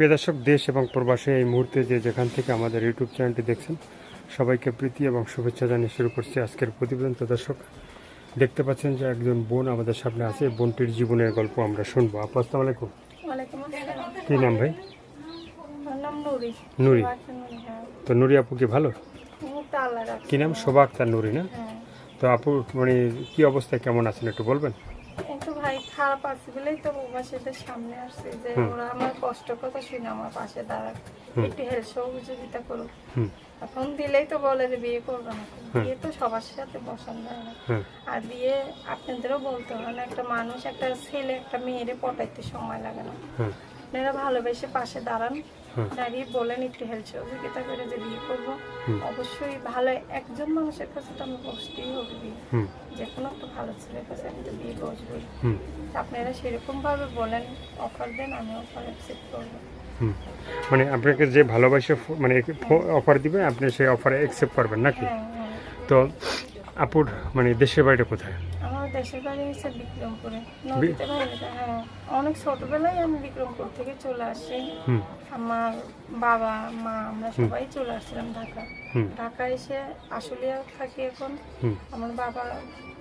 প্রিয় দর্শক, দেশ এবং প্রবাসে এই মুহূর্তে যে যেখান থেকে আমাদের ইউটিউব চ্যানেলটি দেখছেন সবাইকে প্রীতি এবং শুভেচ্ছা জানিয়ে শুরু করছি আজকের প্রতিবেদন। তো দর্শক, দেখতে পাচ্ছেন যে একজন বোন আমাদের সামনে আছে। এই বোনটির জীবনের গল্প আমরা শুনবো। আপু, আসসালামু আলাইকুম। কি নাম ভাই? নুরি। তো নুরি আপু কি ভালো? কি নাম? শোভা আক্তার নুরি না? তো আপু মানে কি অবস্থায়, কেমন আছেন একটু বলবেন? একটু ভাই খারাপ আছে বলেই তো প্রবাসীদের সামনে আসছে যে ওরা আমার কষ্ট কথা শুনে আমার পাশে দাঁড়ায়, একটু হেল্প সহযোগিতা করুক। এখন দিলেই তো বলে যে বিয়ে করবো না, বিয়ে তো সবার সাথে বসান যায় না। আর বিয়ে আপনাদেরও বলতে হবে না, একটা মানুষ একটা ছেলে একটা মেয়েরে পটাইতে সময় লাগে না। আপনারা ভালোবেসে পাশে দাঁড়ান, দাঁড়িয়ে বলেন একটু হেল্প সহযোগিতা করে যে বিয়ে করবো। অবশ্যই ভালো একজন মানুষের কাছে তো আমি বসতেই হবে বিয়ে, যে কোনো একটা ভালো ছেলের কাছে আমি তো বিয়ে বসবই। আপনারা সেরকম ভাবে বলেন, অফার দেন, আমি অফার অ্যাকসেপ্ট করবো। মানে আপনাকে যে ভালোবাসে মানে অফার দিবে, আপনি সেই অফারে অ্যাকসেপ্ট করবেন নাকি? তো আপুর মানে দেশের বাড়িটা কোথায়? আমার দেশের বাড়ি হচ্ছে বিক্রমপুরে, নদীতে বাড়িটা। হ্যাঁ, অনেক ছোটবেলায় আমি বিক্রমপুর থেকে চলে আসি। আমার বাবা মা আমরা সবাই চলে আসছিলাম ঢাকা। ঢাকা এসে আশুলিয়া থাকি এখন। আমার বাবা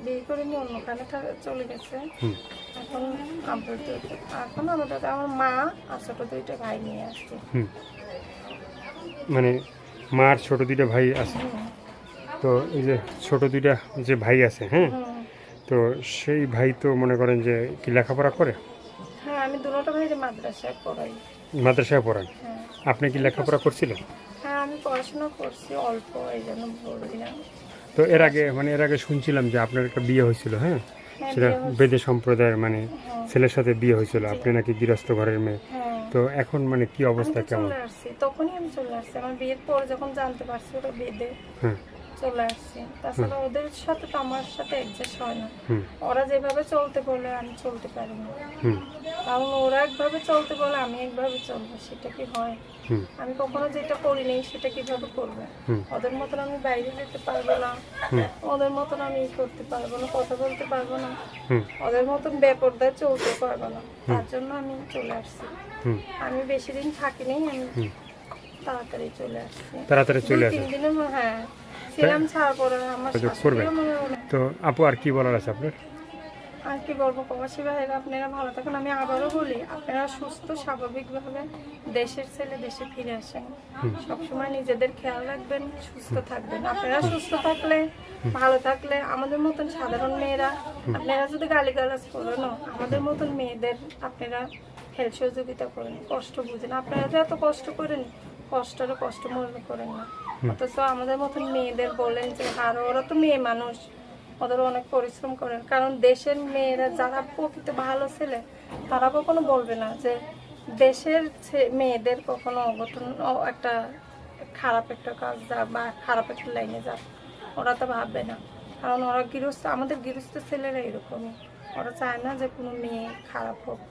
বিয়ে করে নিয়ে অন্যখানে চলে গেছে। এখন আমাদের আমার মা আর ছোট দুইটা ভাই নিয়ে আসছে। মানে মার ছোট দুইটা ভাই আছে। তো এই যে ছোট দুইটা যে ভাই আছে, হ্যাঁ, তো সেই ভাই তো মনে করেন যে কি লেখাপড়া করে? হ্যাঁ, আমি দুটো ভাইকে মাদ্রাসায় পড়াই। মাদ্রাসায় পড়ান? আপনি কি লেখাপড়া করছিলেন? হ্যাঁ, আমি পড়াশোনা করছি অল্প, এই জন্য বলছিলাম। তো এর আগে শুনছিলাম যে আপনার একটা বিয়ে হয়েছিল, হ্যাঁ, সেটা বেদে সম্প্রদায়ের মানে ছেলের সাথে বিয়ে হয়েছিল, আপনি নাকি গৃহস্থ ঘরের মেয়ে। তো এখন মানে কি অবস্থা, কেমন? তখনই আমি চলে আসছি, আমার বিয়ের পর যখন জানতে পারছি ওরা বেদে, চলে আসছি। তাছাড়া ওদের সাথে তো আমার সাথে অ্যাডজাস্ট হয় না। ওরা যেভাবে চলতে বলে আমি চলতে পারি না, কারণ ওরা একভাবে চলতে বলে আমি একভাবে চলবো, সেটা কি হয়? আমি কখনো যেটা করি নেই সেটা কিভাবে করবো? ওদের মতন আমি বাইরে যেতে পারবো না, ওদের মতন আমি করতে পারবো না, কথা বলতে পারবো না, ওদের মতন বেপরদায় চলতে পারবো না। তার জন্য আমি চলে আসছি। আমি বেশি দিন থাকিনি, আমি তাড়াতাড়ি চলে আসছি। তাড়াতাড়ি চলে আসছি 3 দিনের। হ্যাঁ, ছিলাম ছাড়া পরে আমার শাশুড়ি। তো আপু আর কি বলার আছে আপনার? আর কি বলবো, প্রবাসী ভাইরা আপনারা ভালো থাকুন। আমি আবারও বলি, আপনারা সুস্থ স্বাভাবিকভাবে দেশের ছেলে দেশে ফিরে আসেন। সবসময় নিজেদের খেয়াল রাখবেন, সুস্থ থাকবেন। আপনারা সুস্থ থাকলে, ভালো থাকলে আমাদের মতন সাধারণ মেয়েরা, আপনারা যদি গালিগালাজ করেন, আমাদের মতন মেয়েদের আপনারা হেল্প সহযোগিতা করেন, কষ্ট বুঝেন। আপনারা যে এত কষ্ট করেন, কষ্টটা কষ্ট মনে করেন না। অথচ আমাদের মতন মেয়েদের বলেন যে ওরা তো মেয়ে মানুষ, ওদের অনেক পরিশ্রম করেন। কারণ দেশের মেয়েরা যারা প্রকৃত ভালো ছেলে, তারা কখনো বলবে না যে দেশের মেয়েদের কখনো অঘটন একটা খারাপ একটা কাজ যা বা খারাপ একটা লাইনে যা, ওরা তো ভাববে না। কারণ ওরা গৃহস্থ, আমাদের গৃহস্থ ছেলেরা এরকমই, ওরা চায় না যে কোনো মেয়ে খারাপ হোক।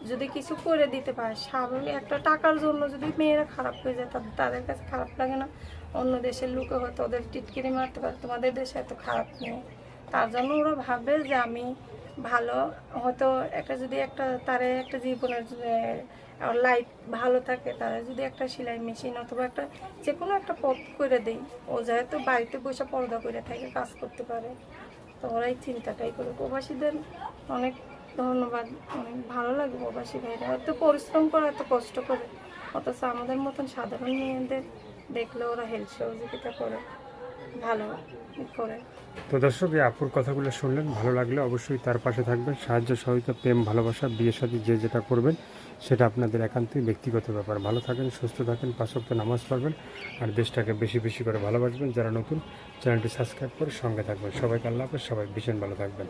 যদি কিছু করে দিতে পারে, স্বাভাবিক একটা টাকার জন্য যদি মেয়েরা খারাপ হয়ে যায়, তাদের কাছে খারাপ লাগে না? অন্য দেশের লোকে হয়তো ওদের টিটকিরি মারতে পারে, তোমাদের দেশে এত খারাপ নেই। তার জন্য ওরা ভাবে যে আমি ভালো, হয়তো একটা যদি একটা তারে একটা জীবনের লাইফ ভালো থাকে, তারা যদি একটা সেলাই মেশিন অথবা একটা যে কোনো একটা পথ করে দেই, ও যেহেতু বাড়িতে বসে পর্দা করে থাকে, কাজ করতে পারে, তো ওরাই চিন্তাটাই করে। প্রবাসীদের অনেক ধন্যবাদ, অনেক ভালো লাগে প্রবাসী ভাইরা এত পরিশ্রম করে, এত কষ্ট করে, অথচ আমাদের মতন সাধারণ মেয়েদের দেখলে ওরা হেল্প সহযোগিতা করে, ভালো করে। তো দর্শক, এই আপুর কথাগুলো শুনলেন, ভালো লাগলে অবশ্যই তার পাশে থাকবেন। সাহায্য সহযোগিতা, প্রেম, ভালোবাসা, বিয়ের সাথে যে যেটা করবেন সেটা আপনাদের একান্তই ব্যক্তিগত ব্যাপার। ভালো থাকেন, সুস্থ থাকেন, 5 ওয়াক্ত নামাজ পড়বেন, আর দেশটাকে বেশি বেশি করে ভালোবাসবেন। যারা নতুন, চ্যানেলটি সাবস্ক্রাইব করে সঙ্গে থাকবেন। সবাইকে আল্লাহ হাফেজ, সবাই ভীষণ ভালো থাকবেন।